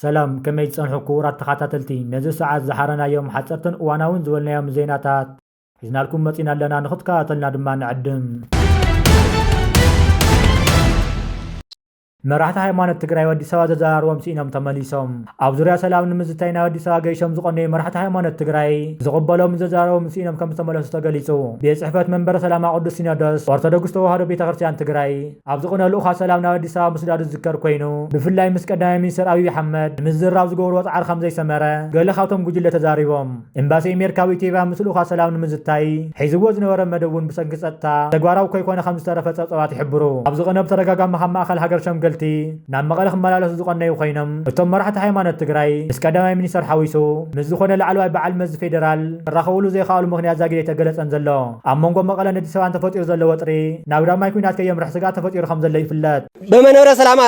سلام كميت صنحو كورات تخاتاتلتي نزل ساعات زحرنا يوم حصرتن واناون زولنا يوم زيناتات حزنا لكم متينا لنا نخطكاتلنا دما نعدم መራሕቲ ሃይማኖት ትግራይ ወዲ ሰባ ዘዛረቦም ሲኢኖም ተመሊሶም ኣብ ዙርያ ሰላም ንምዝታይ ናይ ወዲ ሰባ ገይሾም ዝቆነዩ መራሕቲ ሃይማኖት ትግራይ ዝቕበሎም ዘዛረቦም ሲኢኖም ከም ዝተመለሱ ተገሊጹ ቤት ጽሕፈት መንበረ ሰላማ ቅዱስ ሲኖዶስ ኦርቶዶክስ ተዋህዶ ቤተክርስትያን ትግራይ ኣብ ዝቆነ ልኡኻ ሰላም ናይ ወዲ ሰባ ምስዳዱ ዝዝከር ኮይኑ ብፍላይ ምስ ቀዳማይ ሚኒስትር ኣብይ ኣሕመድ ንምዝራብ ዝገብርዎ ጻዕሪ ከም ዘይሰመረ ገለ ካብቶም ጉጅለ ተዛሪቦም ኤምባሲ ኣሜሪካ ኣብ ኢትዮጵያ ምስ ልኡኻ ሰላም ንምዝታይ ሒዝዎ ዝነበረ መደብ እውን ብሰንኪ ጸጥታ ተግባራዊ ከይኮነ ከም ዝተረፈ ጸብጻባት ይሕብሩ ኣብ ዝቆነ ብተደጋጋሚ ካብ ማእኸል ሃገር ሸምገል ናብ መቐለ ክመላለሱ ዝቆነዩ ኮይኖም እቶም መራሕቲ ሃይማኖት ትግራይ ምስ ቀዳማይ ሚኒስትር ሓዊሱ ምስ ዝኾነ ላዕለዋይ በዓል መዚ ፌደራል ክራኸብሉ ዘይከኣሉ ምክንያት ዛጊደ የተገለጸን ዘሎ ኣብ መንጎ መቐለን ኣዲስ ኣበባን ተፈጢሩ ዘሎ ወጥሪ ናብ ዳግማይ ኩናት ከየምርሕ ስጋት ተፈጢሩ ከም ዘሎ ይፍለጥ። በመንበረ ሰላማ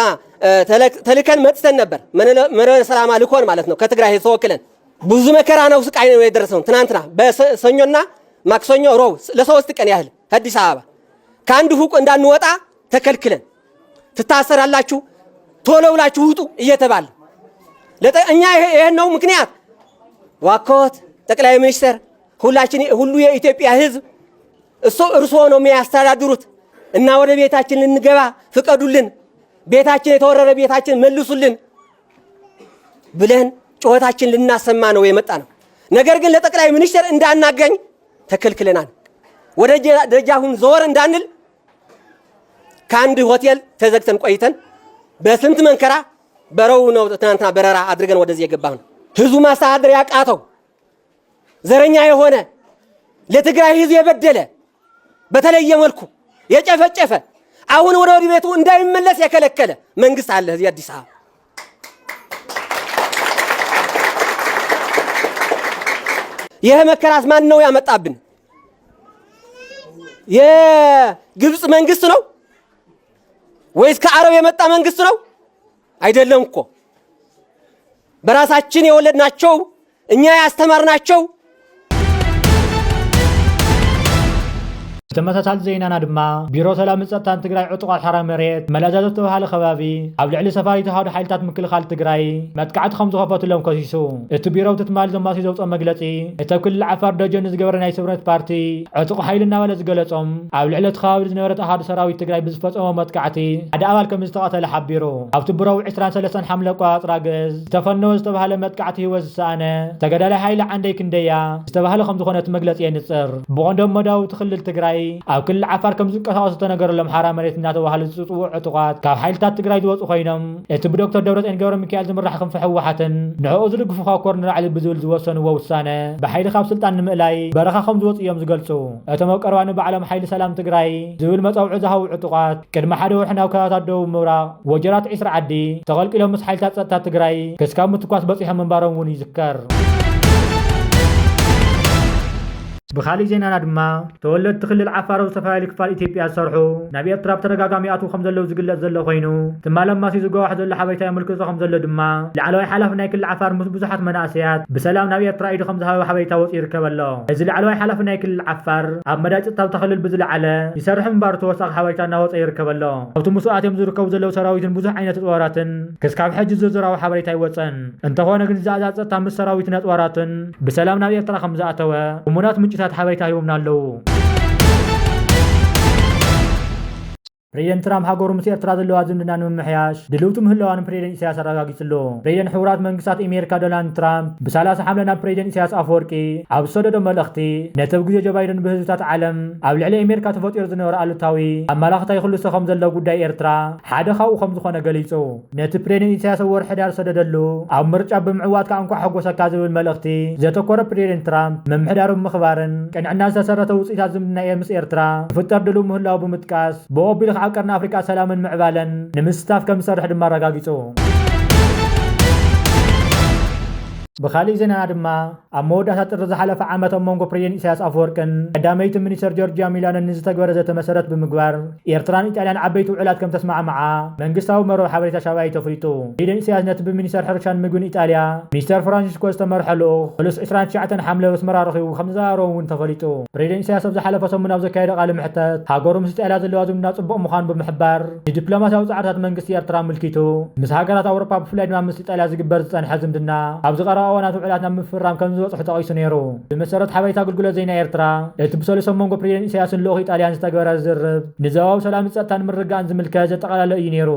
ተልከን መጥተን ነበር። መንበረ ሰላማ ልኮን ማለት ነው ከትግራይ ተወክለን ብዙ መከራ ነው ስቃይ ነው የደረሰው። ትናንትና በሰኞና ማክሰኞ ሮብ ለሶስት ቀን ያህል አዲስ አበባ ከአንድ ፉቅ እንዳንወጣ ተከልክለን ትታሰራላችሁ ቶሎ ብላችሁ ውጡ እየተባለ እኛ ይሄን ነው ምክንያት ዋኮት ጠቅላይ ሚኒስትር ሁሉ የኢትዮጵያ ሕዝብ እርሶ ነው የሚያስተዳድሩት እና ወደ ቤታችን ልንገባ ፍቀዱልን፣ ቤታችን የተወረረ ቤታችን መልሱልን ብለን ጩኸታችን ልናሰማ ነው የመጣ ነው። ነገር ግን ለጠቅላይ ሚኒስትር እንዳናገኝ ተከልክለናል። ወደ ደጃሁን ዞር እንዳንል ከአንድ ሆቴል ተዘግተን ቆይተን በስንት መንከራ በረው ነው ትናንትና በረራ አድርገን ወደዚህ የገባን። ህዝቡ ማስተዳደር ያቃተው ዘረኛ የሆነ ለትግራይ ህዝብ የበደለ በተለየ መልኩ የጨፈጨፈ አሁን ወደ ቤቱ እንዳይመለስ የከለከለ መንግስት አለ እዚህ አዲስ አበባ። ይሄ መከራስ ማን ነው ያመጣብን? የግብጽ መንግስት ነው ወይስ ከአረብ የመጣ መንግስት ነው? አይደለም እኮ በራሳችን የወለድናቸው እኛ ያስተማርናቸው። ተመሳሳሊ ዜናና ድማ ቢሮ ሰላም ጸጥታን ትግራይ ዕጡቃት ሓራ መሬት መላዛዘት ተባሃለ ከባቢ ኣብ ልዕሊ ሰፋሪ ተዋህዶ ሓይልታት ምክልኻል ትግራይ መጥቃዕቲ ከም ዝኸፈቱሎም ከሲሱ እቲ ቢሮ ትትማል ዘማሲ ዘውፅኦ መግለጺ እቲ ክልል ዓፋር ደጀን ዝገበረ ናይ ስብረት ፓርቲ ዕጡቕ ሓይሊ እናበለ ዝገለጾም ኣብ ልዕሊ እቲ ከባቢ ዝነበረ ተዋህዶ ሰራዊት ትግራይ ብዝፈጸሞ መጥቃዕቲ ሓደ ኣባል ከም ዝተቐተለ ሓቢሩ ኣብቲ ቢሮው 23 ሓምለ ቆፃፅራ ገዝ ዝተፈነወ ዝተባሃለ መጥቃዕቲ ህይወት ዝሰኣነ ተገዳላይ ሓይሊ ዓንደይ ክንደያ ዝተባሃለ ከም ዝኾነ እቲ መግለጺ የንጽር ብቆንዶም መዳው ትኽልል ትግራይ ኣብ ክልል ዓፋር ከም ዝንቀሳቐሱ ተነገረሎም ሓራ መሬት እናተባሃለ ዝፅውዑ ዕጡቃት ካብ ሓይልታት ትግራይ ዝወፁ ኮይኖም እቲ ብዶክተር ደብረጽዮን ገብረ ሚካኤል ዝምራሕ ክንፊ ሕወሓትን ንዕኡ ዝድግፉ ኮር ንላዕሊ ብዝብል ዝወሰንዎ ውሳነ ብሓይሊ ካብ ስልጣን ንምእላይ በረኻ ከም ዝወፁ እዮም ዝገልጹ። እቶም ኣብ ቀረባ ንባዕሎም ሓይሊ ሰላም ትግራይ ዝብል መፀውዒ ዝሃቡ ዕጡቃት ቅድሚ ሓደ ወርሒ ናብ ከባቢታት ደቡብ ምብራቅ ወጀራት ዒስራ ዓዲ ተቐልቂሎም ምስ ሓይልታት ፀጥታ ትግራይ ክስካብ ምትኳስ በፂሖም ምንባሮም እውን ይዝከር። ብኻሊ ዜናና ድማ ተወለድቲ ክልል ዓፋር ዝተፈላለዩ ክፋል ኢትዮጵያ ዝሰርሑ ናብ ኤርትራ ብተደጋጋሚ ኣትው ከም ዘለው ዝግለጽ ዘሎ ኮይኑ ትማለም ማሲ ዝገዋሕ ዘሎ ሓበሬታ የምልክቶ ከም ዘሎ ድማ ላዕለዋይ ሓላፊ ናይ ክልል ዓፋር ምስ ብዙሓት መናእሰያት ብሰላም ናብ ኤርትራ ኢዱ ከም ዝሃበ ሓበሬታ ወፂኡ ይርከብ ኣሎ። እዚ ላዕለዋይ ሓላፊ ናይ ክልል ዓፋር ኣብ መዳይ ፀጥታ ተኽልል ብዝለዓለ ይሰርሕ ምንባሩ ተወሳኺ ሓበሬታ እናወፀ ይርከብ ኣሎ። ኣብቲ ምስኡት እዮም ዝርከቡ ዘለው ሰራዊትን ብዙሕ ዓይነት ጦራትን ክስካብ ሕጂ ዝርዝራዊ ሓበሬታ ይወፀን። እንተኾነ ግን ዝኣዛዝ ፀጥታ ምስ ሰራዊትን ጦራትን ብሰላም ናብ ኤርትራ ከም ዝኣተወ እሙናት ምንጭታት ሓበሬታ ሂቦምና ኣለዉ። ፕሬዚደንት ትራምፕ ሃገሩ ምስ ኤርትራ ዘለዋ ዝምድና ንምምሕያሽ ድልውቲ ምህላዋን ፕሬዚደንት ኢሳያስ ኣረጋጊጹሉ። ፕሬዚደንት ሕቡራት መንግስታት ኣሜሪካ ዶናልድ ትራምፕ ብ30 ሓምለ ናብ ፕሬዚደንት ኢሳያስ ኣፈወርቂ ኣብ ዝሰደዶ መልእኽቲ ነቲ ኣብ ግዜ ጆ ባይደን ብህዝብታት ዓለም ኣብ ልዕሊ ኣሜሪካ ተፈጢሩ ዝነበረ ኣሉታዊ ኣመላኽታ ይኽልሶ ከም ዘሎ ጉዳይ ኤርትራ ሓደ ካብኡ ከም ዝኾነ ገሊጹ ነቲ ፕሬዚደንት ኢሳያስ ኣብ ወርሒ ሕዳር ዝሰደደሉ ኣብ ምርጫ ብምዕዋትካ እንኳ ሓጎሰካ ዝብል መልእኽቲ ዘተኮረ ፕሬዚደንት ትራምፕ ምምሕዳሩ ብምኽባርን ቅንዕና ዝተሰረተ ውፅኢታት ዝምድና ምስ ኤርትራ ክፍጠር ድልው ምህላው ብምጥቃስ ብወቢሉ ኣብ ቀርኒ ኣፍሪካ ሰላምን ምዕባለን ንምስታፍ ከም ዝሰርሕ ድማ ኣረጋጊጹ። ብኻሊእ ዜናና ድማ ኣብ መወዳእታ ጥሪ ዝሓለፈ ዓመት ኣብ መንጎ ፕሬዚደንት ኢሳያስ ኣፈወርቅን ቀዳመይቲ ሚኒስተር ጆርጅያ ሚላንን ንዝተግበረ ዘተ መሰረት ብምግባር ኤርትራን ኢጣልያን ዓበይቲ ውዕላት ከም ተስማዕምዓ መንግስታዊ መርበብ ሓበሬታ ሻባይ ተፍሊጡ። ፕሬዚደንት ኢሳያስ ነቲ ብሚኒስተር ሕርሻን ምግብን ኢጣልያ ሚኒስተር ፍራንሲስኮ ዝተመርሐ ልኡኽ ፕሉስ 29 ሓምለ መስመራ ረኺቡ ከም ዝዛረቡ እውን ተፈሊጡ። ፕሬዚደንት ኢሳያስ ኣብ ዝሓለፈ ሰሙን ኣብ ዘካየደ ቃለ ምሕተት ሃገሩ ምስ ኢጣልያ ዘለዋ ዝምድና ጽቡቕ ምዃኑ ብምሕባር ንዲፕሎማስያዊ ጻዕርታት መንግስቲ ኤርትራ ምልኪቱ ምስ ሃገራት ኣውሮፓ ብፍላይ ድማ ምስ ኢጣልያ ዝግበር ዝጸንሐ ዝምድና ኣብ ዝቐረባ እዋናት ውዕላት ናብ ምፍራም ከም ዝበፅሑ ጠቒሱ ነይሩ። ብመሰረት ሓበሬታ ኣገልግሎት ዜና ኤርትራ እቲ ብሰለስተ መንጎ ፕሬዚደንት ኢሳያስን ልኡኽ ኢጣልያን ዝተገበረ ዝርርብ ንዞባዊ ሰላምን ጸጥታን ምርግጋእን ዝምልከት ዘጠቓለለ እዩ ነይሩ።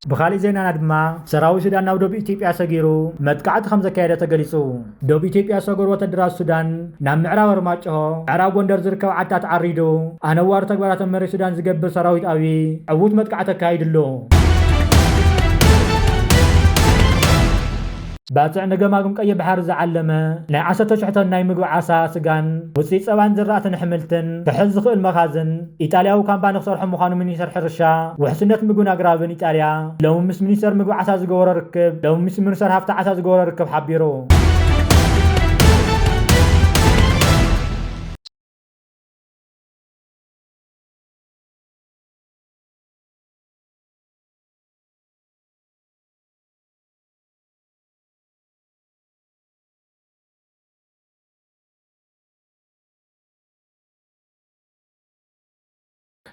ብኻሊእ ዜናና ድማ ሰራዊት ሱዳን ናብ ደቡብ ኢትዮጵያ ሰጊሩ መጥቃዕቲ ከም ዘካየደ ተገሊጹ። ደቡብ ኢትዮጵያ ሰገሩ ወተሃደራት ሱዳን ናብ ምዕራብ ኣርማጭሆ ምዕራብ ጎንደር ዝርከብ ዓድታት ዓሪዱ ኣነዋሪ ተግባራት መሬት ሱዳን ዝገብር ሰራዊት ኣብዪ ዕዉት መጥቃዕቲ ኣካይድሉ። ባፅዕ ንገማግም ቀይሕ ባሕሪ ዝዓለመ ናይ 10,000 ናይ ምግቢ ዓሳ ስጋን ውፅኢት ጸባን ዝራእትን ኣሕምልትን ክሕዝ ዝኽእል መኻዝን ኢጣልያዊ ካምፓኒ ክሰርሑ ምዃኑ ሚኒስተር ሕርሻ ውሕስነት ምግብን ኣግራብን ኢጣልያ ሎሚ ምስ ሚኒስተር ምግቢ ዓሳ ዝገበሮ ርክብ ሎሚ ምስ ሚኒስተር ሃፍቲ ዓሳ ዝገበሮ ርክብ ሓቢሩ።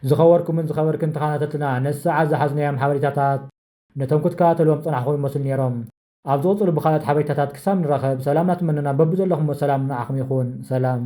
ዝኸበርኩምን ዝኸበርክን ተኸታተልትና ነዚ ሰዓት ዝሓዝናዮም ሓበሬታታት ነቶም ክትከታተልዎም ፀናሕኹም ይመስሉ ነይሮም። ኣብ ዝቕፅሉ ብኻልኦት ሓበሬታታት ክሳብ ንራኸብ ሰላምና ትመነና። በቢ ዘለኹም ሰላም ንዓኹም ይኹን። ሰላም